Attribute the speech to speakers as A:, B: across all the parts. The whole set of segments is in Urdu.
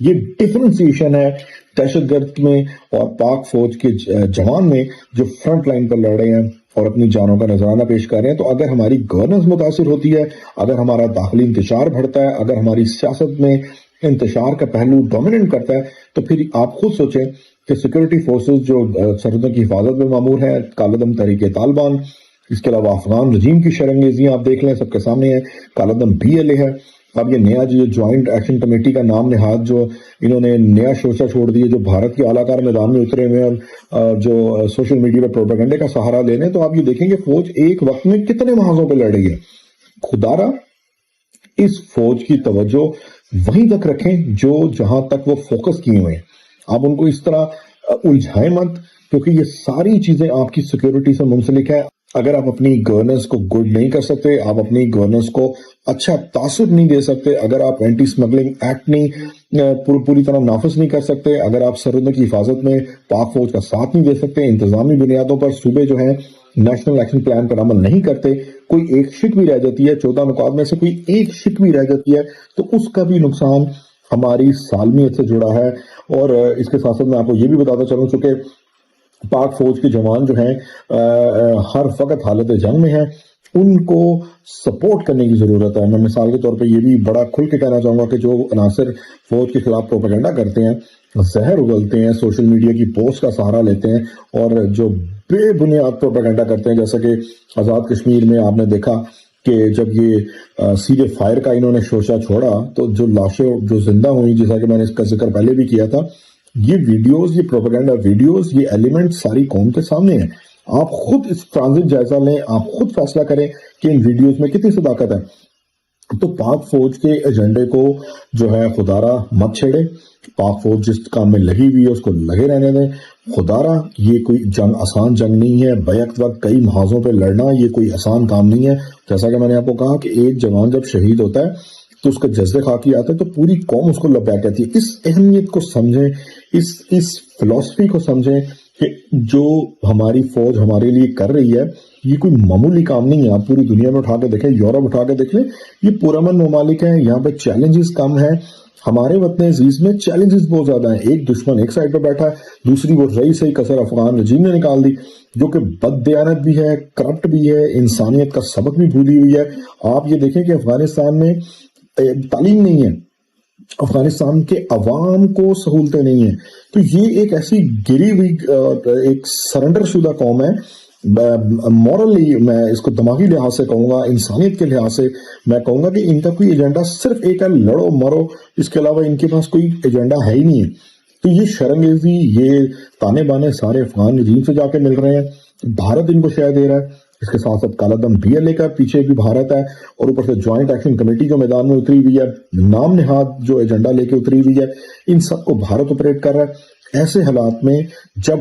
A: یہ ڈفرینسیشن ہے دہشت گرد میں اور پاک فوج کے جوان میں جو فرنٹ لائن پر لڑ رہے ہیں اور اپنی جانوں کا نذرانہ پیش کر رہے ہیں. تو اگر ہماری گورننس متاثر ہوتی ہے, اگر ہمارا داخلی انتشار بڑھتا ہے, اگر ہماری سیاست میں انتشار کا پہلو ڈومیننٹ کرتا ہے, تو پھر آپ خود سوچیں کہ سیکورٹی فورسز جو سرحدوں کی حفاظت میں مامور ہیں, کالعدم تحریک طالبان, اس کے علاوہ افغان رجیم کی شرنگیزیاں آپ دیکھ لیں, سب کے سامنے ہے. کالعدم BLA ہے. اب یہ نیا جو جوائنٹ ایکشن کمیٹی کا نام نہاد جو انہوں نے نیا شوشہ چھوڑ دیے, جو بھارت کے اعلیٰ کار میدان میں اترے ہوئے اور جو سوشل میڈیا پہ پروپیگنڈے کا سہارا لے لیں, تو آپ یہ دیکھیں گے فوج ایک وقت میں کتنے محاذوں پہ لڑ رہی ہے. خدارا اس فوج کی توجہ وہیں تک رکھیں جہاں تک وہ فوکس کیے ہوئے ہیں. آپ ان کو اس طرح الجھائیں مت, کیونکہ یہ ساری چیزیں آپ کی سیکیورٹی سے منسلک ہے. اگر آپ اپنی گورننس کو گڈ نہیں کر سکتے, آپ اپنی گورننس کو اچھا تاثر نہیں دے سکتے, اگر آپ اینٹی سمگلنگ ایکٹ نہیں پوری طرح نافذ نہیں کر سکتے, اگر آپ سرحدوں کی حفاظت میں پاک فوج کا ساتھ نہیں دے سکتے, انتظامی بنیادوں پر صوبے جو ہیں نیشنل ایکشن پلان پر عمل نہیں کرتے, کوئی ایک شک بھی رہ جاتی ہے, 14 نکات میں سے کوئی ایک شک بھی رہ جاتی ہے, تو اس کا بھی نقصان ہماری سالمیت سے جڑا ہے. اور اس کے ساتھ ساتھ میں آپ کو یہ بھی بتاتا چلوں, چونکہ پاک فوج کے جوان جو ہیں ہر وقت حالت جنگ میں ہیں, ان کو سپورٹ کرنے کی ضرورت ہے. میں مثال کے طور پہ یہ بھی بڑا کھل کے کہنا چاہوں گا کہ جو عناصر فوج کے خلاف پروپیگنڈا کرتے ہیں, زہر اگلتے ہیں, سوشل میڈیا کی پوسٹ کا سہارا لیتے ہیں, اور جو بے بنیاد پروپیگنڈا کرتے ہیں, جیسا کہ آزاد کشمیر میں آپ نے دیکھا کہ جب یہ سیدھے فائر کا انہوں نے شوشہ چھوڑا, تو جو لاشیں جو زندہ ہوئی, جیسا کہ میں نے اس کا ذکر پہلے بھی کیا تھا, یہ ویڈیوز, یہ پروپیگنڈا ویڈیوز, یہ ایلیمنٹ ساری قوم کے سامنے ہیں. آپ خود اس ٹرانزٹ جائزہ لیں, آپ خود فیصلہ کریں کہ ان ویڈیوز میں کتنی صداقت ہے. تو پاک فوج کے ایجنڈے کو جو ہے خدارا مت چھیڑے. پاک فوج جس کام میں لگی ہوئی ہے اس کو لگے رہنے دیں. خدارا یہ کوئی جنگ آسان جنگ نہیں ہے, بیک وقت کئی محاذوں پہ لڑنا یہ کوئی آسان کام نہیں ہے. جیسا کہ میں نے آپ کو کہا کہ ایک جوان جب شہید ہوتا ہے تو اس کا جذبے خاکی آتا ہے, تو پوری قوم اس کو لبیک کہتی ہے. اس اہمیت کو سمجھیں, اس فلسفی کو سمجھیں کہ جو ہماری فوج ہمارے لیے کر رہی ہے یہ کوئی معمولی کام نہیں ہے. آپ پوری دنیا میں اٹھا کے دیکھیں, یورپ اٹھا کے دیکھ لیں, یہ پرامن ممالک ہیں, یہاں پہ چیلنجز کم ہیں. ہمارے وطن عزیز میں چیلنجز بہت زیادہ ہیں. ایک دشمن ایک سائڈ پہ بیٹھا ہے, دوسری وہ رئیس ہی کسر افغان رجیم نے نکال دی, جو کہ بد دیانت بھی ہے, کرپٹ بھی ہے, انسانیت کا سبق بھی بھولی ہوئی ہے. آپ یہ دیکھیں کہ افغانستان میں تعلیم نہیں ہے, افغانستان کے عوام کو سہولتیں نہیں ہیں. تو یہ ایک ایسی گری ہوئی ایک سرنڈر شدہ قوم ہے. مورلی میں اس کو دماغی لحاظ سے کہوں گا, انسانیت کے لحاظ سے میں کہوں گا کہ ان کا کوئی ایجنڈا صرف ایک ہے, لڑو مرو, اس کے علاوہ ان کے پاس کوئی ایجنڈا ہے ہی نہیں ہے. تو یہ شرنگیزی, یہ تانے بانے سارے افغان رجیم سے جا کے مل رہے ہیں. بھارت ان کو شے دے رہا ہے. اس کے ساتھ ساتھ کالعدم BLA کا پیچھے بھی بھارت ہے, اور اوپر سے جوائنٹ ایکشن کمیٹی جو میدان میں اتری ہوئی ہے, نام نہاد جو ایجنڈا لے کے اتری ہوئی ہے, ان سب کو بھارت آپریٹ کر رہا ہے. ایسے حالات میں جب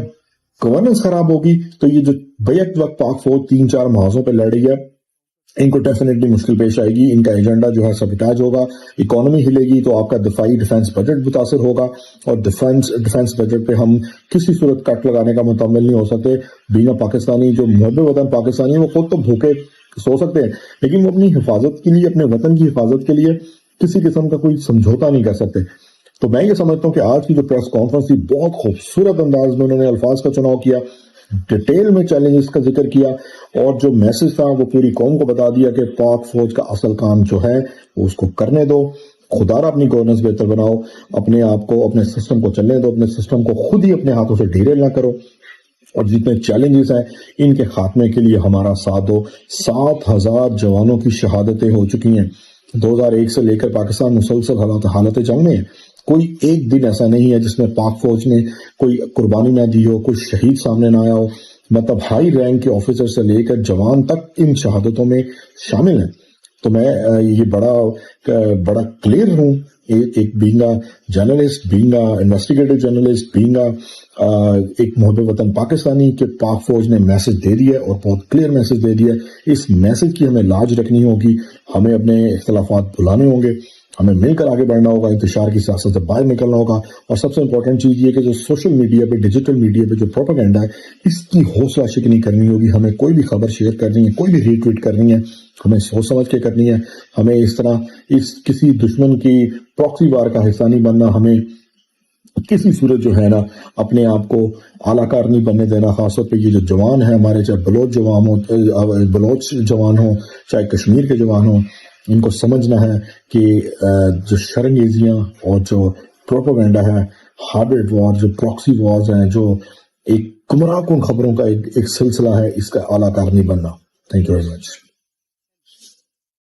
A: گورننس خراب ہوگی تو یہ جو بیک وقت پاک فوج 3-4 محاذوں پہ لڑ رہی ہے, ان کو ڈیفینیٹلی مشکل پیش آئے گی. ان کا ایجنڈا جو ہے سبٹاج ہوگا, اکانومی ہلے گی, تو آپ کا دفاعی ڈیفنس بجٹ متاثر ہوگا, اور ڈیفنس بجٹ پہ ہم کسی صورت کٹ لگانے کا متعمل نہیں ہو سکتے. بینگ پاکستانی جو محب وطن پاکستانی ہیں, وہ خود تو بھوکے سو سکتے ہیں, لیکن وہ اپنی حفاظت کے لیے, اپنے وطن کی حفاظت کے لیے کسی قسم کا کوئی سمجھوتا نہیں کر سکتے. تو میں یہ سمجھتا ہوں کہ آج کی جو پریس کانفرنس تھی, بہت خوبصورت انداز میں انہوں نے الفاظ کا چناؤ کیا, ڈیٹیل میں چیلنجز کا ذکر کیا, اور جو میسج تھا وہ پوری قوم کو بتا دیا کہ پاک فوج کا اصل کام جو ہے وہ اس کو کرنے دو. خدارا اپنی گورننس بہتر بناؤ, اپنے آپ کو, اپنے سسٹم کو چلنے دو, اپنے سسٹم کو خود ہی اپنے ہاتھوں سے ڈھیرے نہ کرو, اور جتنے چیلنجز ہیں ان کے خاتمے کے لیے ہمارا ساتھ دو. 7,000 جوانوں کی شہادتیں ہو چکی ہیں. 2001 سے لے کر پاکستان مسلسل حالت جنگ میں ہے. کوئی ایک دن ایسا نہیں ہے جس میں پاک فوج نے کوئی قربانی نہ دی ہو, کوئی شہید سامنے نہ آیا ہو. مطلب ہائی رینک کے آفیسر سے لے کر جوان تک ان شہادتوں میں شامل ہیں. تو میں یہ بڑا کلیئر ہوں, ایک بینگا جرنلسٹ, بینگا انویسٹیگیٹو جرنلسٹ, بینگا ایک محب وطن پاکستانی, کہ پاک فوج نے میسج دے دیا اور بہت کلیئر میسج دے دیا. اس میسج کی ہمیں لاج رکھنی ہوگی, ہمیں اپنے اختلافات بھلانے ہوں گے, ہمیں مل کر آگے بڑھنا ہوگا، انتشار کی سیاست سے باہر نکلنا ہوگا، اور سب سے امپورٹنٹ چیز یہ کہ جو سوشل میڈیا پہ، ڈیجیٹل میڈیا پہ جو پروپیگنڈا ہے، اس کی حوصلہ شکنی کرنی ہوگی. ہمیں کوئی بھی خبر شیئر کرنی ہے، کوئی بھی ری ٹویٹ کرنی ہے، ہمیں سوچ سمجھ کے کرنی ہے. ہمیں اس طرح کسی دشمن کی پراکسی وار کا حصہ نہیں بننا. ہمیں کسی صورت جو ہے نا اپنے آپ کو اعلیٰ کار نہیں بننے دینا. خاص طور پہ یہ جو جوان ہیں ہمارے، چاہے بلوچ جوان ہوں، چاہے کشمیر کے جوان ہوں، ان کو سمجھنا ہے کہ جو شرنگیزیاں اور جو پروپیگنڈا ہے، ہائبرڈ وار، جو پراکسی وارز ہیں، جو ایک گمراہ کن خبروں کا ایک سلسلہ ہے، اس کا اعلیٰ کار نہیں بننا. Thank you very much.